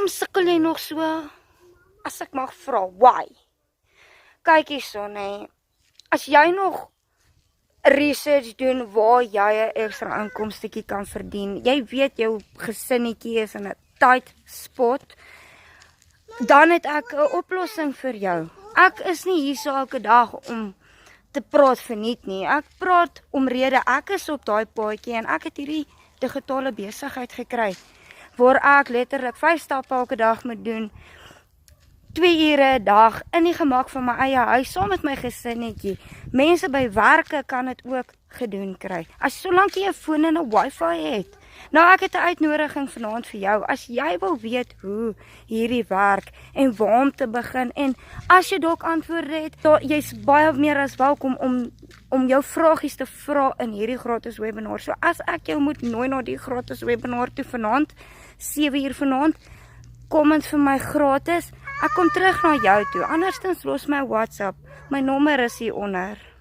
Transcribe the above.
Hoekom sukkel jy nog so? As ek mag vra, why? Kyk hierso, nee. As jy nog research doen waar jy 'n ekstra inkomstetjie kan verdien, jy weet jou gesinnetjie is in 'n tight spot, dan het ek 'n oplossing vir jou. Ek is nie hier so elke dag om te praat verniet nie. Ek praat omrede ek is op daai paadjie en ek het hierdie digitale besigheid gekry waar ek letterlik 5 stappe elke dag moet doen, 2 ure 'n dag in die gemak van my eie huis saam met my gesinnetjie. Mense by werke kan dit ook gedoen kry. As solank jy 'n foon en 'n wifi het. Nou ek het 'n uitnodiging vanaand vir jou. As jy wil weet hoe hierdie werk en waar om te begin en as jy dalk antwoorde het, jy's baie meer as welkom om jou vragies te vra in hierdie gratis webinar. So as ek jou moet nooi na die gratis webinar toe vanaand, 7 uur vanaand, kom dit vir my gratis. Ek kom terug na jou toe. Andersins los my WhatsApp. My nommer is hier onder.